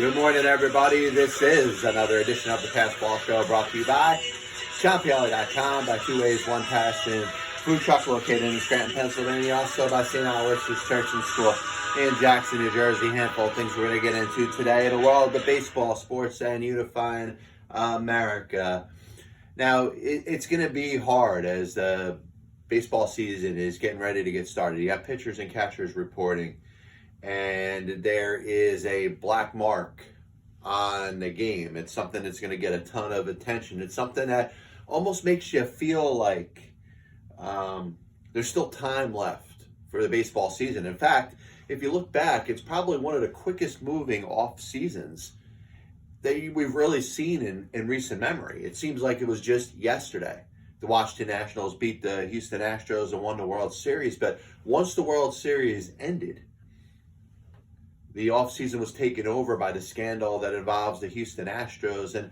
Good morning, everybody. This is another edition of the Passball Show brought to you by ChopPLA.com, by Two Ways, One Passion food truck located in Scranton, Pennsylvania, also by St. Aloysius Church and School in Jackson, New Jersey. Handful of things we're going to get into today in the world of baseball, sports, and unifying America. Now, it's going to be hard as the baseball season is getting ready to get started. You have pitchers and catchers reporting, and there is a black mark on the game. It's something that's going to get a ton of attention. It's something that almost makes you feel like there's still time left for the baseball season. In fact, if you look back, it's probably one of the quickest moving off seasons that we've really seen in recent memory. It seems like it was just yesterday. The Washington Nationals beat the Houston Astros and won the World Series. But once the World Series ended, the offseason was taken over by the scandal that involves the Houston Astros. And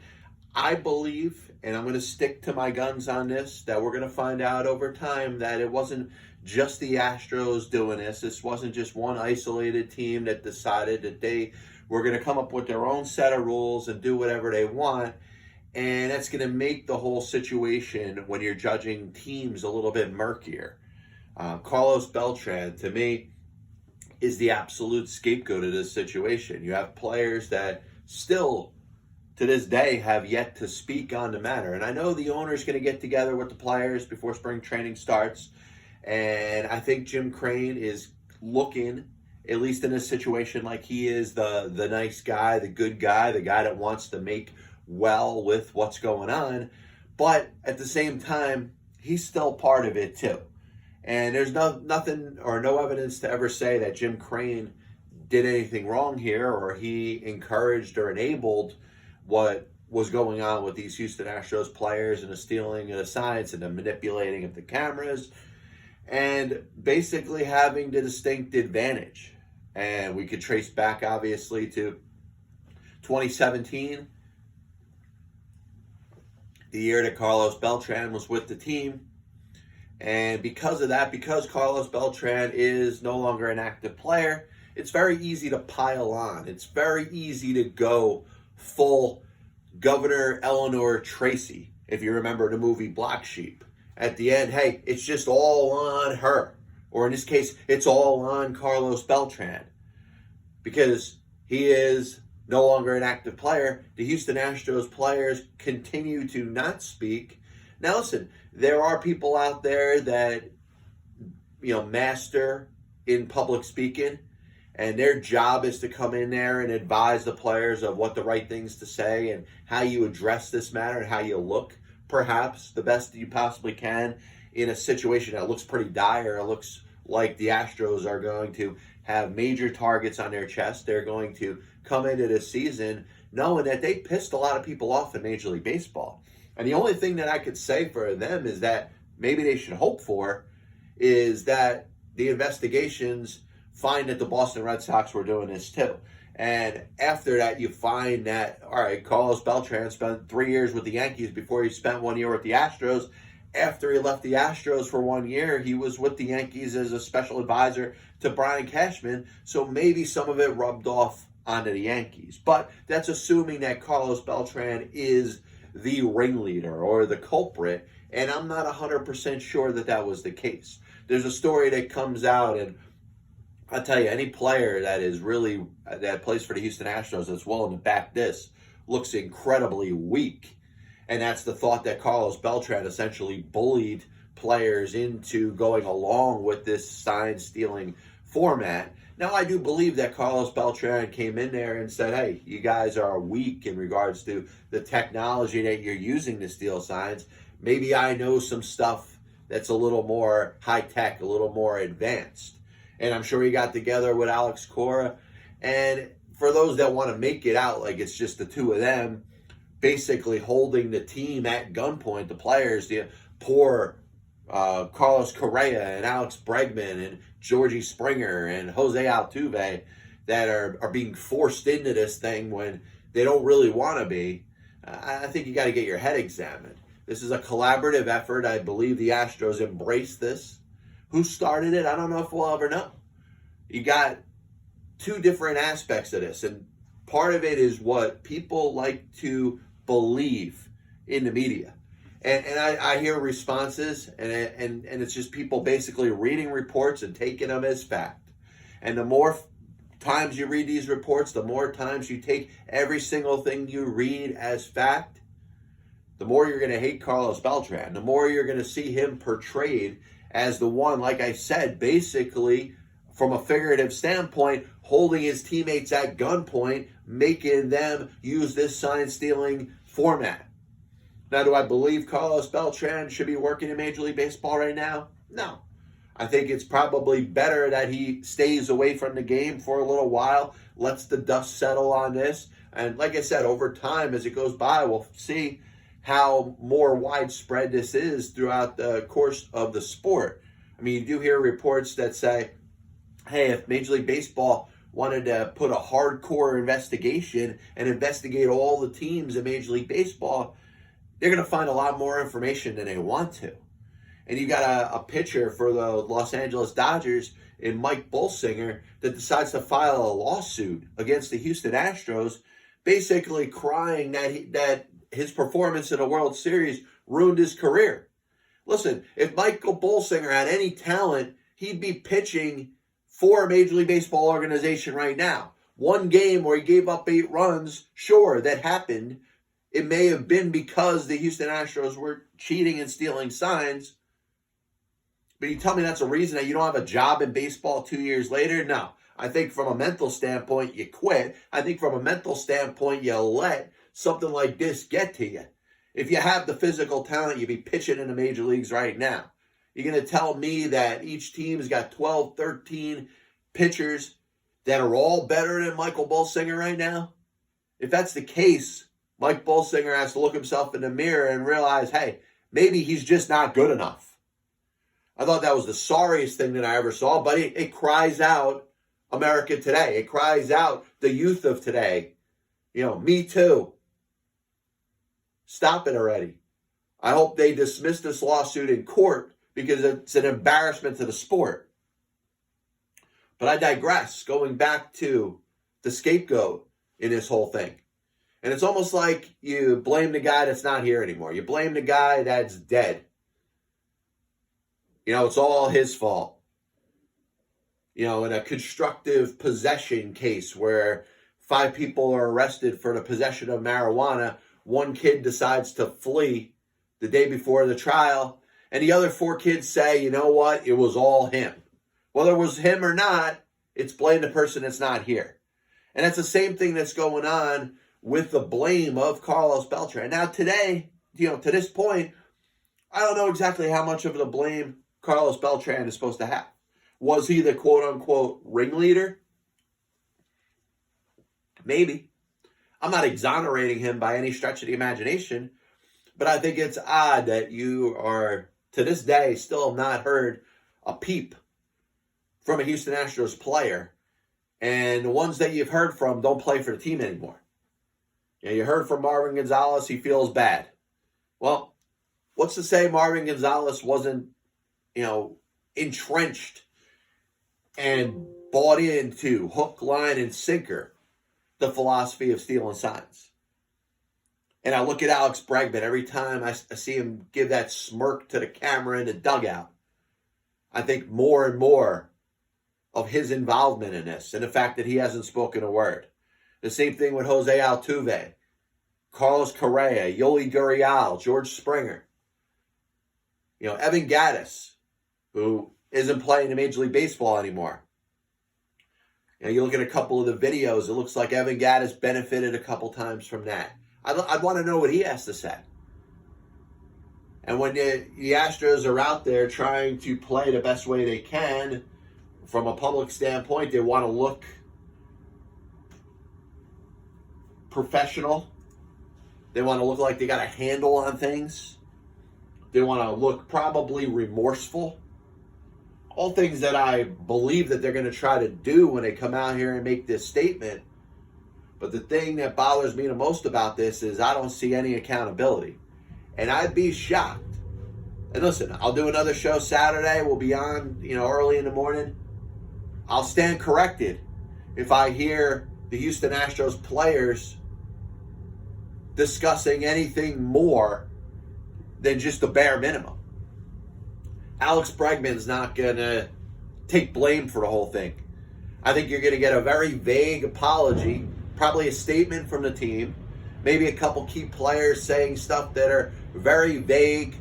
I believe, and I'm going to stick to my guns on this, that we're going to find out over time that it wasn't just the Astros doing this. This wasn't just one isolated team that decided that they were going to come up with their own set of rules and do whatever they want. And that's going to make the whole situation, when you're judging teams, a little bit murkier. Carlos Beltran, to me, is the absolute scapegoat of this situation. You have players that still, to this day, have yet to speak on the matter. And I know the owner's going to get together with the players before spring training starts. And I think Jim Crane is looking, at least in this situation, like he is the nice guy, the good guy, the guy that wants to make well with what's going on. But at the same time, he's still part of it too. And there's nothing or no evidence to ever say that Jim Crane did anything wrong here, or he encouraged or enabled what was going on with these Houston Astros players and the stealing of the signs and the manipulating of the cameras and basically having the distinct advantage. And we could trace back, obviously, to 2017, the year that Carlos Beltran was with the team. And because of that, because Carlos Beltran is no longer an active player, it's very easy to pile on. It's very easy to go full Governor Evelyn Tracy, if you remember the movie Black Sheep. At the end, hey, it's just all on her. Or in this case, it's all on Carlos Beltran. Because he is no longer an active player. The Houston Astros players continue to not speak. Now listen, there are people out there that, master in public speaking, and their job is to come in there and advise the players of what the right things to say and how you address this matter and how you look, perhaps, the best that you possibly can in a situation that looks pretty dire. It looks like the Astros are going to have major targets on their chest. They're going to come into this season knowing that they pissed a lot of people off in Major League Baseball. And the only thing that I could say for them is that maybe they should hope for is that the investigations find that the Boston Red Sox were doing this too. And after that, you find that, all right, Carlos Beltran spent 3 years with the Yankees before he spent 1 year with the Astros. After he left the Astros for 1 year, he was with the Yankees as a special advisor to Brian Cashman. So maybe some of it rubbed off onto the Yankees. But that's assuming that Carlos Beltran is the ringleader or the culprit, and I'm not 100% sure that that was the case. There's a story that comes out, and I'll tell you, any player that plays for the Houston Astros that's willing to back this looks incredibly weak. And that's the thought that Carlos Beltran essentially bullied players into going along with this sign-stealing format. Now, I do believe that Carlos Beltran came in there and said, hey, you guys are weak in regards to the technology that you're using to steal signs. Maybe I know some stuff that's a little more high-tech, a little more advanced. And I'm sure he got together with Alex Cora. And for those that want to make it out like it's just the two of them, basically holding the team at gunpoint, the players, the poor Carlos Correa and Alex Bregman and Georgie Springer and Jose Altuve that are being forced into this thing when they don't really want to be. I think you got to get your head examined. This is a collaborative effort. I believe the Astros embraced this. Who started it? I don't know if we'll ever know. You got two different aspects of this, and part of it is what people like to believe in the media. And I hear responses, and it's just people basically reading reports and taking them as fact. And the more times you read these reports, the more times you take every single thing you read as fact, the more you're going to hate Carlos Beltran, the more you're going to see him portrayed as the one, like I said, basically, from a figurative standpoint, holding his teammates at gunpoint, making them use this sign-stealing format. Now, do I believe Carlos Beltran should be working in Major League Baseball right now? No. I think it's probably better that he stays away from the game for a little while, lets the dust settle on this. And like I said, over time, as it goes by, we'll see how more widespread this is throughout the course of the sport. I mean, you do hear reports that say, hey, if Major League Baseball wanted to put a hardcore investigation and investigate all the teams in Major League Baseball, they're going to find a lot more information than they want to. And you got a pitcher for the Los Angeles Dodgers in Mike Bolsinger that decides to file a lawsuit against the Houston Astros, basically crying that his performance in a World Series ruined his career. Listen, if Michael Bolsinger had any talent, he'd be pitching for a Major League Baseball organization right now. One game where he gave up 8 runs, sure, that happened. It may have been because the Houston Astros were cheating and stealing signs. But you tell me that's a reason that you don't have a job in baseball 2 years later? No. I think from a mental standpoint, you quit. I think from a mental standpoint, you let something like this get to you. If you have the physical talent, you'd be pitching in the major leagues right now. You're going to tell me that each team's got 12, 13 pitchers that are all better than Michael Bolsinger right now? If that's the case, Mike Bolsinger has to look himself in the mirror and realize, hey, maybe he's just not good enough. I thought that was the sorriest thing that I ever saw, but it cries out America today. It cries out the youth of today. You know, me too. Stop it already. I hope they dismiss this lawsuit in court because it's an embarrassment to the sport. But I digress, going back to the scapegoat in this whole thing. And it's almost like you blame the guy that's not here anymore. You blame the guy that's dead. You know, it's all his fault. You know, in a constructive possession case where 5 people are arrested for the possession of marijuana, one kid decides to flee the day before the trial, and the other 4 kids say, you know what, it was all him. Whether it was him or not, it's blame the person that's not here. And it's the same thing that's going on with the blame of Carlos Beltran. Now today, you know, to this point, I don't know exactly how much of the blame Carlos Beltran is supposed to have. Was he the quote-unquote ringleader? Maybe. I'm not exonerating him by any stretch of the imagination, but I think it's odd that you are, to this day, still have not heard a peep from a Houston Astros player, and the ones that you've heard from don't play for the team anymore. You know, you heard from Marvin Gonzalez, he feels bad. Well, what's to say Marvin Gonzalez wasn't, you know, entrenched and bought into hook, line, and sinker the philosophy of stealing signs? And I look at Alex Bregman every time I see him give that smirk to the camera in the dugout. I think more and more of his involvement in this and the fact that he hasn't spoken a word. The same thing with Jose Altuve, Carlos Correa, Yoli Gurriel, George Springer. You know, Evan Gattis, who isn't playing in Major League Baseball anymore. You know, you look at a couple of the videos, it looks like Evan Gattis benefited a couple times from that. I'd want to know what he has to say. And when the Astros are out there trying to play the best way they can, from a public standpoint, they want to look professional. They want to look like they got a handle on things. They want to look probably remorseful. All things that I believe that they're going to try to do when they come out here and make this statement. But the thing that bothers me the most about this is I don't see any accountability. And I'd be shocked. And listen, I'll do another show Saturday. We'll be on, you know, early in the morning. I'll stand corrected if I hear the Houston Astros players discussing anything more than just the bare minimum. Alex Bregman's not going to take blame for the whole thing. I think you're going to get a very vague apology, probably a statement from the team, maybe a couple key players saying stuff that are very vague.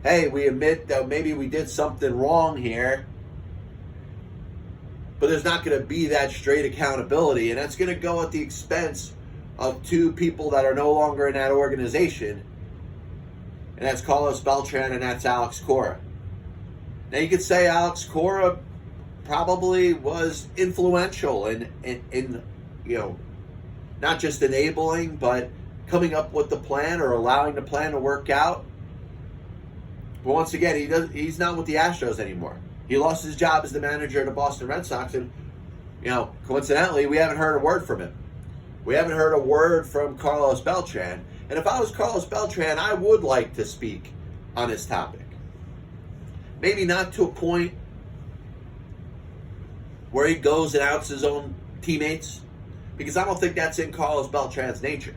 Hey, we admit that maybe we did something wrong here. But there's not going to be that straight accountability, and that's going to go at the expense of two people that are no longer in that organization, and that's Carlos Beltran and that's Alex Cora. Now, you could say Alex Cora probably was influential in not just enabling, but coming up with the plan or allowing the plan to work out. But once again, he's not with the Astros anymore. He lost his job as the manager of the Boston Red Sox, and coincidentally, we haven't heard a word from him. We haven't heard a word from Carlos Beltran. And if I was Carlos Beltran, I would like to speak on this topic. Maybe not to a point where he goes and outs his own teammates, because I don't think that's in Carlos Beltran's nature.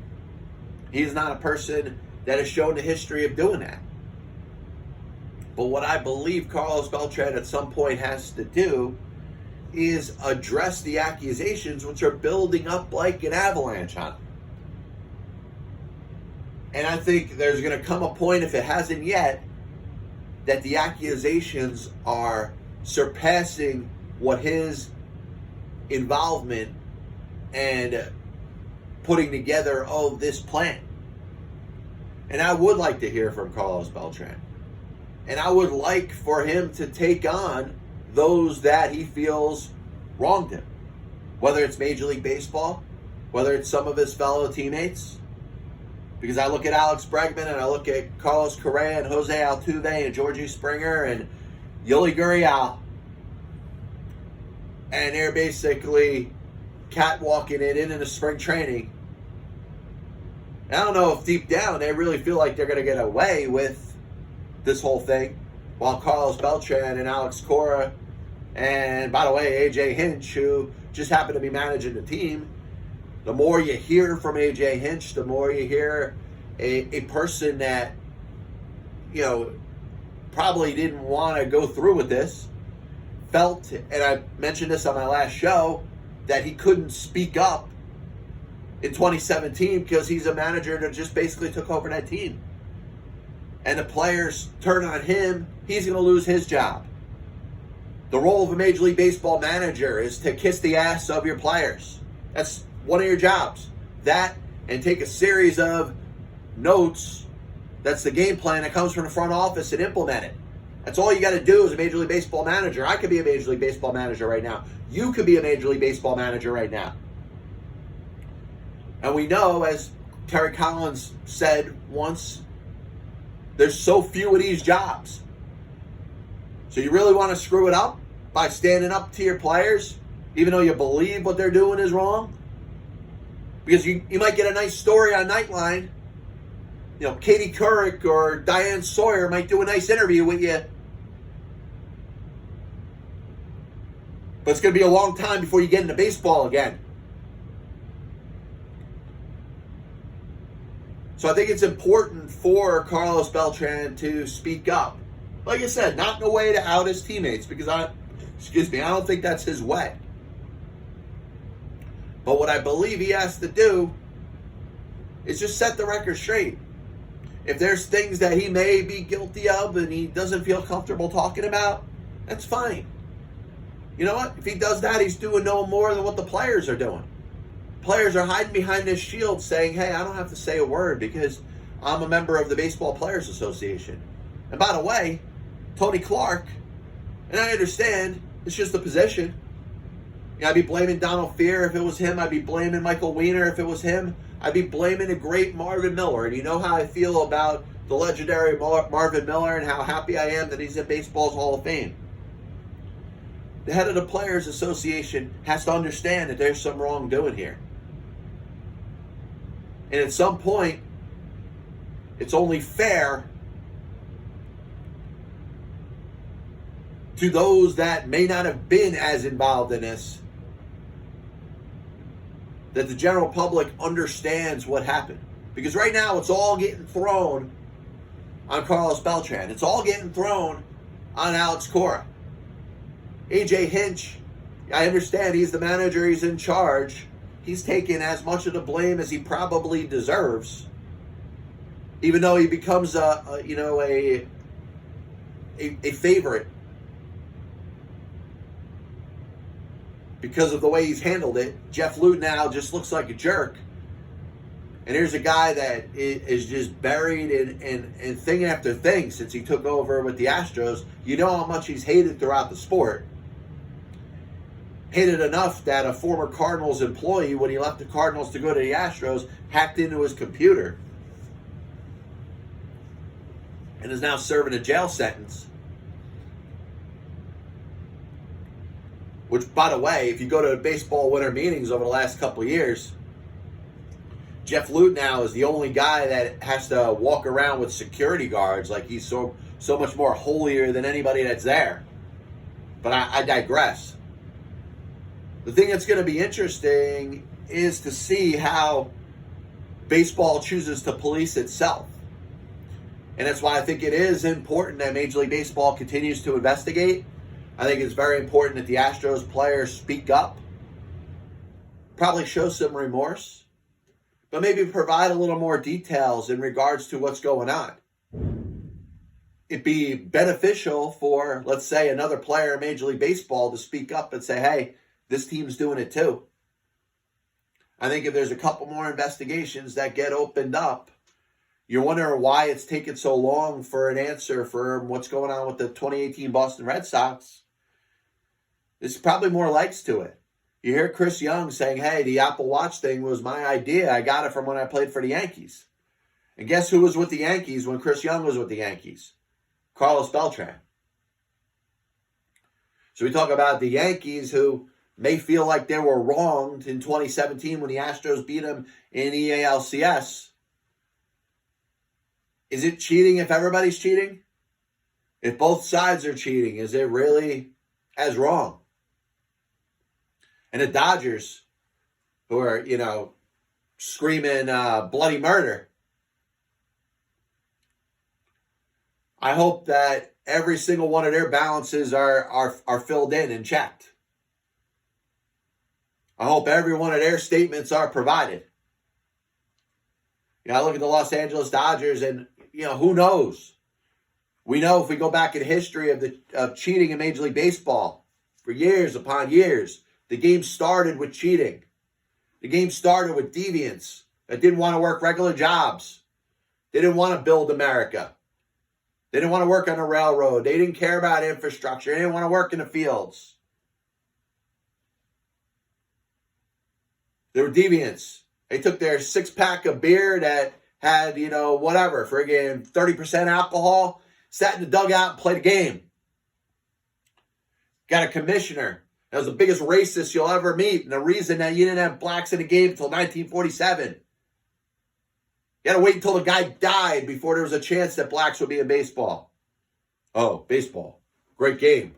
He's not a person that has shown the history of doing that. But what I believe Carlos Beltran at some point has to do is address the accusations which are building up like an avalanche on him. And I think there's going to come a point, if it hasn't yet, that the accusations are surpassing what his involvement and putting together of this plan. And I would like to hear from Carlos Beltran. And I would like for him to take on those that he feels wronged him. Whether it's Major League Baseball, whether it's some of his fellow teammates. Because I look at Alex Bregman and I look at Carlos Correa and Jose Altuve and Georgie Springer and Yuli Gurriel. And they're basically catwalking it in the spring training. And I don't know if deep down they really feel like they're going to get away with this whole thing, while Carlos Beltran and Alex Cora, and by the way, AJ Hinch, who just happened to be managing the team, the more you hear from AJ Hinch, the more you hear a person that, probably didn't want to go through with this, felt, and I mentioned this on my last show, that he couldn't speak up in 2017 because he's a manager that just basically took over that team. And the players turn on him, he's going to lose his job. The role of a Major League Baseball manager is to kiss the ass of your players. That's one of your jobs. That, and take a series of notes, that's the game plan that comes from the front office, and implement it. That's all you got to do as a Major League Baseball manager. I could be a Major League Baseball manager right now. You could be a Major League Baseball manager right now. And we know, as Terry Collins said once, there's so few of these jobs. So you really want to screw it up by standing up to your players, even though you believe what they're doing is wrong? Because you might get a nice story on Nightline. Katie Couric or Diane Sawyer might do a nice interview with you. But it's going to be a long time before you get into baseball again. So I think it's important for Carlos Beltran to speak up. Like I said, not in a way to out his teammates, because I don't think that's his way. But what I believe he has to do is just set the record straight. If there's things that he may be guilty of and he doesn't feel comfortable talking about, that's fine. You know what? If he does that, he's doing no more than what the players are doing. Players are hiding behind this shield saying, hey, I don't have to say a word because I'm a member of the Baseball Players Association. And by the way, Tony Clark, and I understand, it's just a position. I'd be blaming Donald Fear if it was him. I'd be blaming Michael Weiner if it was him. I'd be blaming the great Marvin Miller. And you know how I feel about the legendary Marvin Miller and how happy I am that he's in baseball's Hall of Fame. The head of the Players Association has to understand that there's some wrongdoing here. And at some point, it's only fair to those that may not have been as involved in this that the general public understands what happened. Because right now it's all getting thrown on Carlos Beltran. It's all getting thrown on Alex Cora. AJ Hinch, I understand he's the manager, he's in charge. He's taken as much of the blame as he probably deserves. Even though he becomes a favorite because of the way he's handled it. Jeff Luton now just looks like a jerk. And here's a guy that is just buried in thing after thing since he took over with the Astros. You know how much he's hated throughout the sport. Hated enough that a former Cardinals employee, when he left the Cardinals to go to the Astros, hacked into his computer and is now serving a jail sentence. Which, by the way, if you go to baseball winter meetings over the last couple of years, Jeff Luton now is the only guy that has to walk around with security guards like he's so much more holier than anybody that's there. But I digress. The thing that's going to be interesting is to see how baseball chooses to police itself. And that's why I think it is important that Major League Baseball continues to investigate. I think it's very important that the Astros players speak up, probably show some remorse, but maybe provide a little more details in regards to what's going on. It'd be beneficial for, let's say, another player in Major League Baseball to speak up and say, hey, this team's doing it too. I think if there's a couple more investigations that get opened up, you're wondering why it's taken so long for an answer for what's going on with the 2018 Boston Red Sox. There's probably more legs to it. You hear Chris Young saying, hey, the Apple Watch thing was my idea. I got it from when I played for the Yankees. And guess who was with the Yankees when Chris Young was with the Yankees? Carlos Beltran. So we talk about the Yankees who may feel like they were wronged in 2017 when the Astros beat them in EALCS. Is it cheating if everybody's cheating? If both sides are cheating, is it really as wrong? And the Dodgers, who are, screaming bloody murder. I hope that every single one of their balances are filled in and checked. I hope every one of their statements are provided. I look at the Los Angeles Dodgers and, who knows? We know if we go back in history of cheating in Major League Baseball for years upon years, the game started with cheating. The game started with deviants that didn't want to work regular jobs. They didn't want to build America. They didn't want to work on a railroad. They didn't care about infrastructure. They didn't want to work in the fields. They were deviants. They took their six-pack of beer that had, friggin' 30% alcohol, sat in the dugout and played a game. Got a commissioner that was the biggest racist you'll ever meet, and the reason that you didn't have blacks in the game until 1947. You had to wait until the guy died before there was a chance that blacks would be in baseball. Oh, baseball. Great game.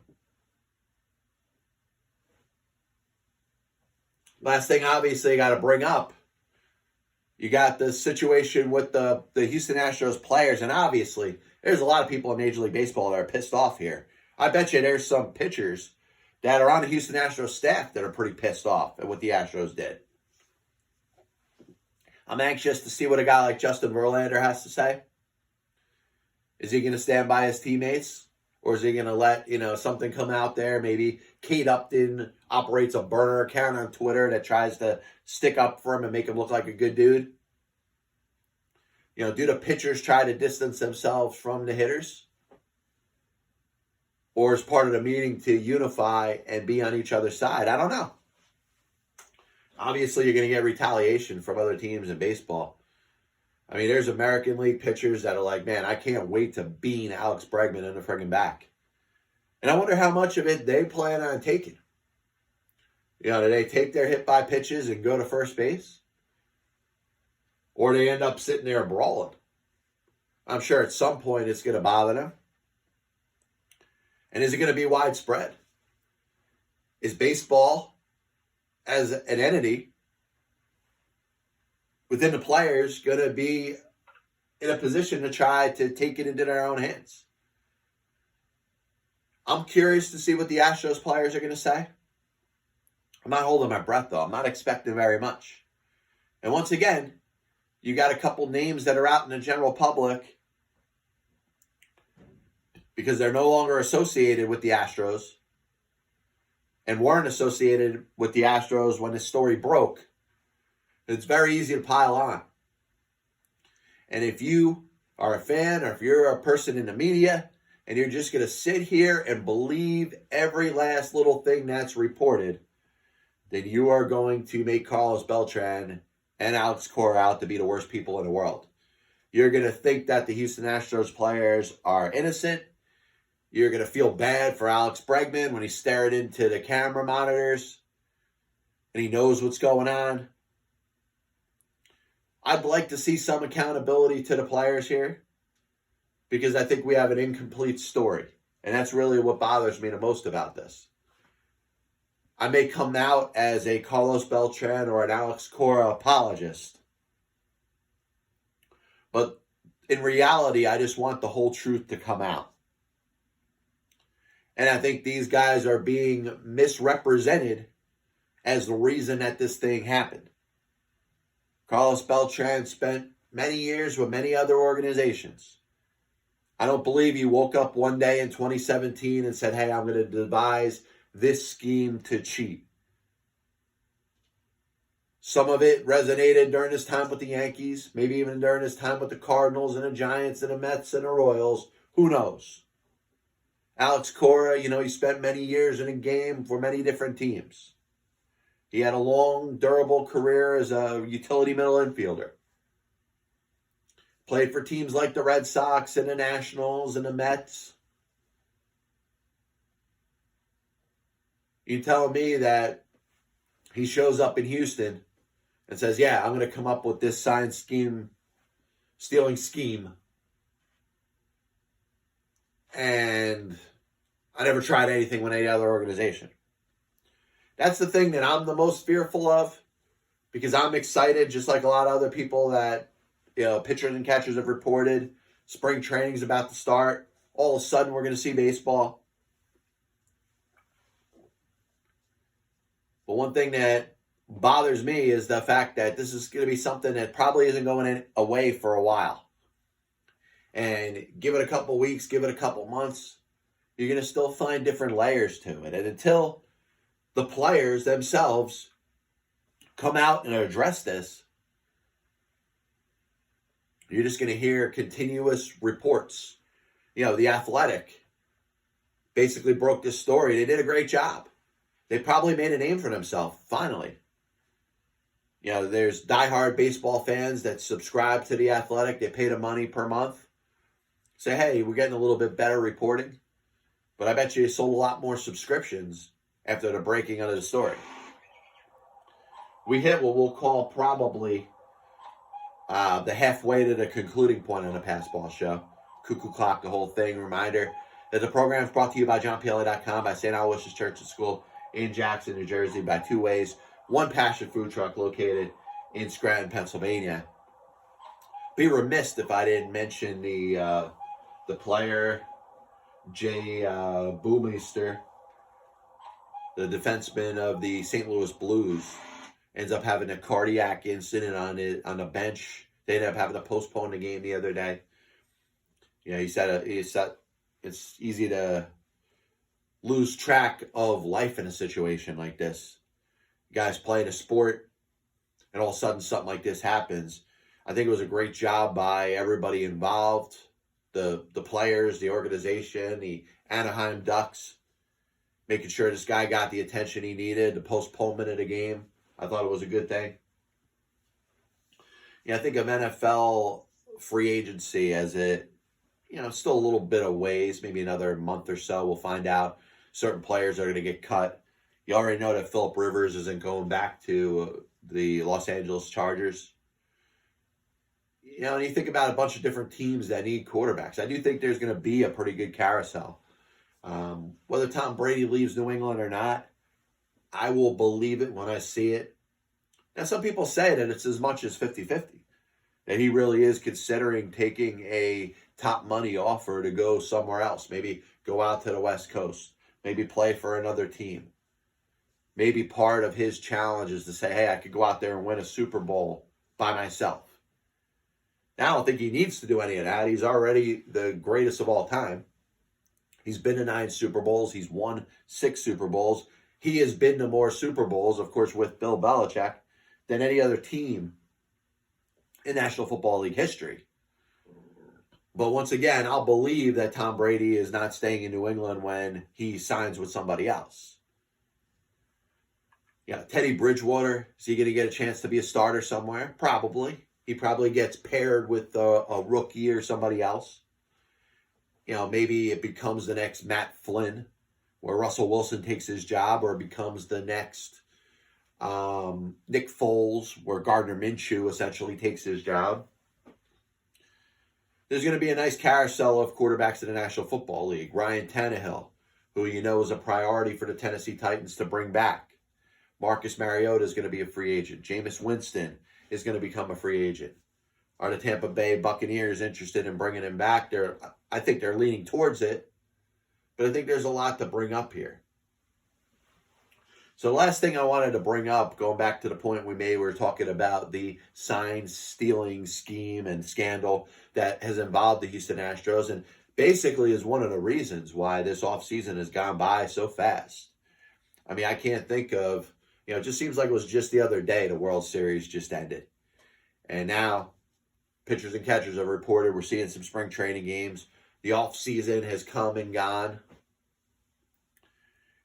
Last thing, obviously, you got to bring up. You got the situation with the Houston Astros players, and obviously, there's a lot of people in Major League Baseball that are pissed off here. I bet you there's some pitchers that are on the Houston Astros staff that are pretty pissed off at what the Astros did. I'm anxious to see what a guy like Justin Verlander has to say. Is he going to stand by his teammates? Or is he going to let, something come out there? Maybe Kate Upton operates a burner account on Twitter that tries to stick up for him and make him look like a good dude. Do the pitchers try to distance themselves from the hitters? Or is part of the meeting to unify and be on each other's side? I don't know. Obviously, you're going to get retaliation from other teams in baseball. I mean, there's American League pitchers that are like, man, I can't wait to bean Alex Bregman in the friggin' back. And I wonder how much of it they plan on taking. Do they take their hit by pitches and go to first base? Or they end up sitting there brawling? I'm sure at some point it's going to bother them. And is it going to be widespread? Is baseball as an entity within the players going to be in a position to try to take it into their own hands. I'm curious to see what the Astros players are going to say. I'm not holding my breath, though. I'm not expecting very much. And once again, you got a couple names that are out in the general public because they're no longer associated with the Astros and weren't associated with the Astros when the story broke. It's very easy to pile on. And if you are a fan or if you're a person in the media and you're just going to sit here and believe every last little thing that's reported, then you are going to make Carlos Beltran and Alex Cora out to be the worst people in the world. You're going to think that the Houston Astros players are innocent. You're going to feel bad for Alex Bregman when he's staring into the camera monitors and he knows what's going on. I'd like to see some accountability to the players here because I think we have an incomplete story. And that's really what bothers me the most about this. I may come out as a Carlos Beltran or an Alex Cora apologist. But in reality, I just want the whole truth to come out. And I think these guys are being misrepresented as the reason that this thing happened. Carlos Beltran spent many years with many other organizations. I don't believe he woke up one day in 2017 and said, hey, I'm going to devise this scheme to cheat. Some of it resonated during his time with the Yankees, maybe even during his time with the Cardinals and the Giants and the Mets and the Royals. Who knows? Alex Cora, he spent many years in a game for many different teams. He had a long, durable career as a utility middle infielder. Played for teams like the Red Sox and the Nationals and the Mets. You telling me that he shows up in Houston and says, yeah, I'm going to come up with this stealing scheme. And I never tried anything with any other organization. That's the thing that I'm the most fearful of because I'm excited, just like a lot of other people that, pitchers and catchers have reported. Spring training's about to start. All of a sudden, we're going to see baseball. But one thing that bothers me is the fact that this is going to be something that probably isn't going away for a while. And give it a couple weeks, give it a couple months, you're going to still find different layers to it. And until the players themselves come out and address this, you're just going to hear continuous reports. The Athletic basically broke this story. They did a great job. They probably made a name for themselves, finally. There's diehard baseball fans that subscribe to The Athletic. They pay the money per month. Say, hey, we're getting a little bit better reporting. But I bet you sold a lot more subscriptions after the breaking of the story. We hit what we'll call probably the halfway to the concluding point on the Passball Show. Cuckoo clock, the whole thing. Reminder that the program is brought to you by JohnPLA.com, by St. Aloysius Church and School in Jackson, New Jersey, by Two Ways, One Passion Food Truck located in Scranton, Pennsylvania. Be remiss if I didn't mention the player, Jay Boomeister, the defenseman of the St. Louis Blues, ends up having a cardiac incident on the bench. They ended up having to postpone the game the other day. He said it's easy to lose track of life in a situation like this. Guys playing a sport, and all of a sudden something like this happens. I think it was a great job by everybody involved, the players, the organization, the Anaheim Ducks, making sure this guy got the attention he needed, the postponement of the game. I thought it was a good thing. I think of NFL free agency as still a little bit of ways, maybe another month or so. We'll find out. Certain players are going to get cut. You already know that Phillip Rivers isn't going back to the Los Angeles Chargers. And you think about a bunch of different teams that need quarterbacks. I do think there's going to be a pretty good carousel. Whether Tom Brady leaves New England or not, I will believe it when I see it Now, some people say that it's as much as 50-50, that he really is considering taking a top money offer to go somewhere else, maybe go out to the West Coast, maybe play for another team. Maybe part of his challenge is to say, hey, I could go out there and win a Super Bowl by myself. Now, I don't think he needs to do any of that. He's already the greatest of all time. He's been to 9 Super Bowls. He's won 6 Super Bowls. He has been to more Super Bowls, of course, with Bill Belichick, than any other team in National Football League history. But once again, I'll believe that Tom Brady is not staying in New England when he signs with somebody else. Yeah, Teddy Bridgewater, is he going to get a chance to be a starter somewhere? Probably. He probably gets paired with a rookie or somebody else. Maybe it becomes the next Matt Flynn, where Russell Wilson takes his job, or it becomes the next Nick Foles, where Gardner Minshew essentially takes his job. There's going to be a nice carousel of quarterbacks in the National Football League. Ryan Tannehill, who is a priority for the Tennessee Titans to bring back. Marcus Mariota is going to be a free agent. Jameis Winston is going to become a free agent. Are the Tampa Bay Buccaneers interested in bringing him back? I think they're leaning towards it, but I think there's a lot to bring up here. So the last thing I wanted to bring up, going back to the point we made, we were talking about the sign stealing scheme and scandal that has involved the Houston Astros, and basically is one of the reasons why this offseason has gone by so fast. I mean, I can't think of, it just seems like it was just the other day the World Series just ended. And now pitchers and catchers have reported we're seeing some spring training games. The offseason has come and gone.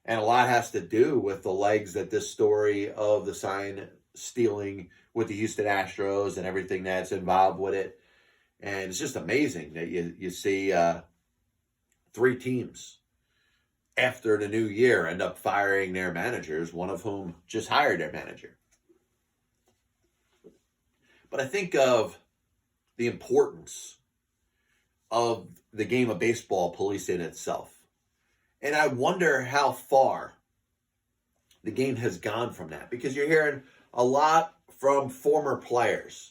And a lot has to do with the legs that this story of the sign stealing with the Houston Astros and everything that's involved with it. And it's just amazing that you see 3 teams after the new year end up firing their managers, one of whom just hired their manager. But I think of the importance of the game of baseball policing itself. And I wonder how far the game has gone from that, because you're hearing a lot from former players.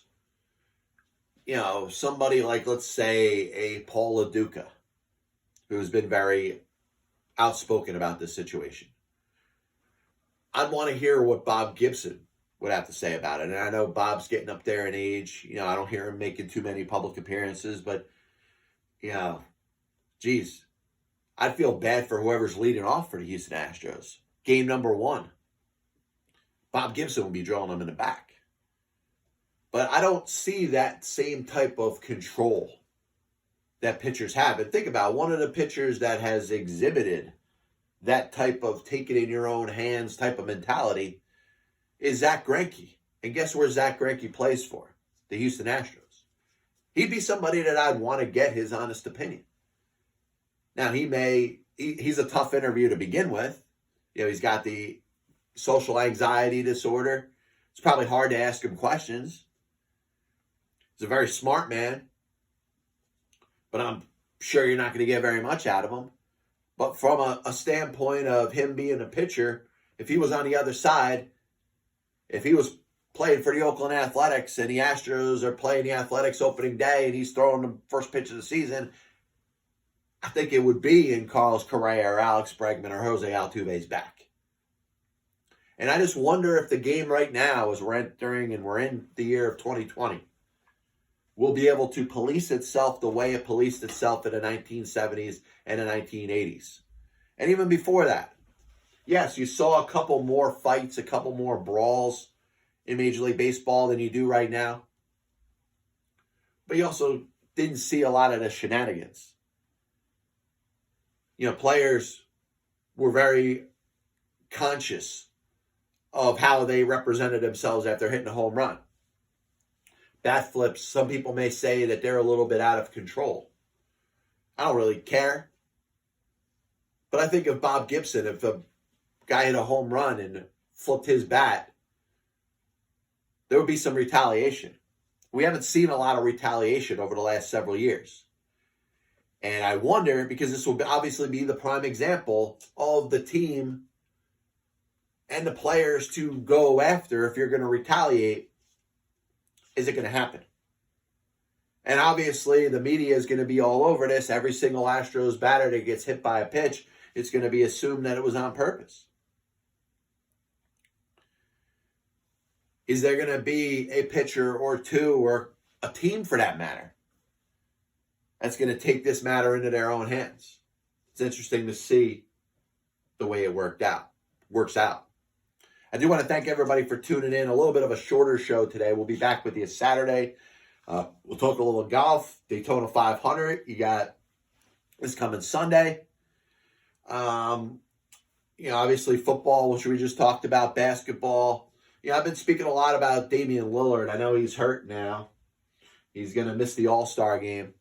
Somebody like, let's say, a Paul Lo Duca, who's been very outspoken about this situation. I'd want to hear what Bob Gibson would have to say about it. And I know Bob's getting up there in age. I don't hear him making too many public appearances, but, geez, I'd feel bad for whoever's leading off for the Houston Astros. Game number 1, Bob Gibson will be drawing them in the back. But I don't see that same type of control that pitchers have. And think about one of the pitchers that has exhibited that type of take it in your own hands type of mentality is Zach Greinke. And guess where Zach Greinke plays for? The Houston Astros. He'd be somebody that I'd want to get his honest opinion. Now, he's a tough interview to begin with. He's got the social anxiety disorder. It's probably hard to ask him questions. He's a very smart man, but I'm sure you're not going to get very much out of him. But from a standpoint of him being a pitcher, if he was on the other side, if he was playing for the Oakland Athletics and the Astros are playing the Athletics opening day and he's throwing the first pitch of the season, I think it would be in Carlos Correa or Alex Bregman or Jose Altuve's back. And I just wonder if the game right now, as we're entering and we're in the year of 2020, will be able to police itself the way it policed itself in the 1970s and the 1980s. And even before that. Yes, you saw a couple more fights, a couple more brawls in Major League Baseball than you do right now. But you also didn't see a lot of the shenanigans. Players were very conscious of how they represented themselves after hitting a home run. Bat flips, some people may say that they're a little bit out of control. I don't really care. But I think of Bob Gibson, if a guy hit a home run and flipped his bat, there would be some retaliation. We haven't seen a lot of retaliation over the last several years. And I wonder, because this will obviously be the prime example of the team and the players to go after if you're going to retaliate, is it going to happen? And obviously, the media is going to be all over this. Every single Astros batter that gets hit by a pitch, it's going to be assumed that it was on purpose. Is there going to be a pitcher or two, or a team for that matter, that's going to take this matter into their own hands? It's interesting to see the way it works out. I do want to thank everybody for tuning in. A little bit of a shorter show today. We'll be back with you Saturday. We'll talk a little golf, Daytona 500. You got this coming Sunday. Obviously football, which we just talked about, basketball. I've been speaking a lot about Damian Lillard. I know he's hurt now. He's going to miss the All-Star game.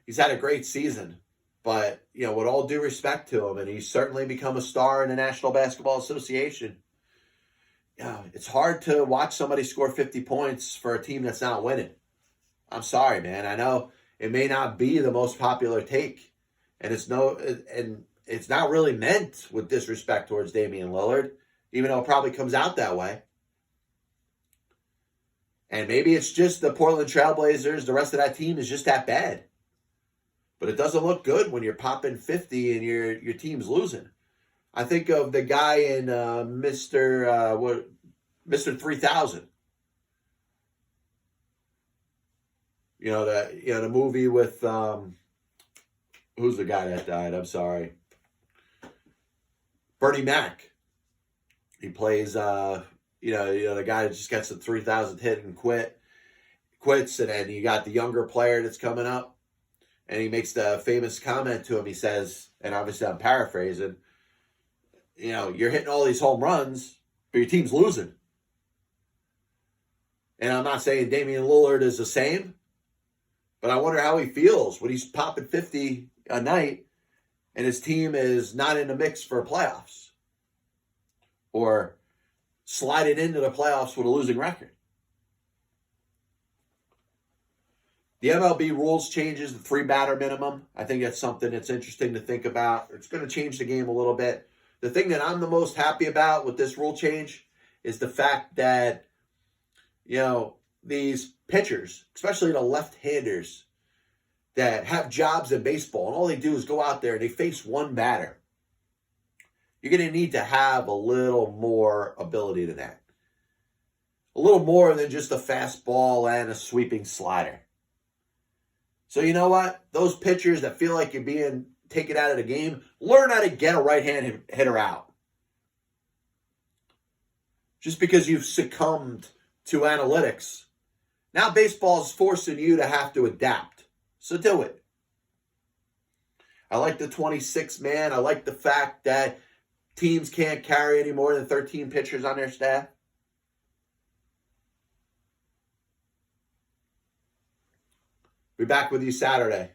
He's had a great season, but, with all due respect to him, and he's certainly become a star in the National Basketball Association, it's hard to watch somebody score 50 points for a team that's not winning. I'm sorry, man. I know it may not be the most popular take, and it's not really meant with disrespect towards Damian Lillard, even though it probably comes out that way. And maybe it's just the Portland Trailblazers, the rest of that team is just that bad. But it doesn't look good when you're popping 50 and your team's losing. I think of the guy in Mr. 3000. The movie with who's the guy that died? I'm sorry. Bernie Mac. He plays the guy that just gets the 3000 hit and quits, and then you got the younger player that's coming up, and he makes the famous comment to him. He says, and obviously I'm paraphrasing, you're hitting all these home runs, but your team's losing. And I'm not saying Damian Lillard is the same, but I wonder how he feels when he's popping 50 a night and his team is not in the mix for playoffs or sliding into the playoffs with a losing record. The MLB rules changes, the 3-batter minimum. I think that's something that's interesting to think about. It's going to change the game a little bit. The thing that I'm the most happy about with this rule change is the fact that, these pitchers, especially the left-handers that have jobs in baseball, and all they do is go out there and they face one batter. You're going to need to have a little more ability than that. A little more than just a fastball and a sweeping slider. So you know what? Those pitchers that feel like you're being taken out of the game, learn how to get a right-hand hitter out. Just because you've succumbed to analytics, now baseball is forcing you to have to adapt. So do it. I like the 26-man. I like the fact that teams can't carry any more than 13 pitchers on their staff. Be back with you Saturday.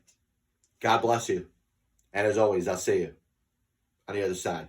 God bless you. And as always, I'll see you on the other side.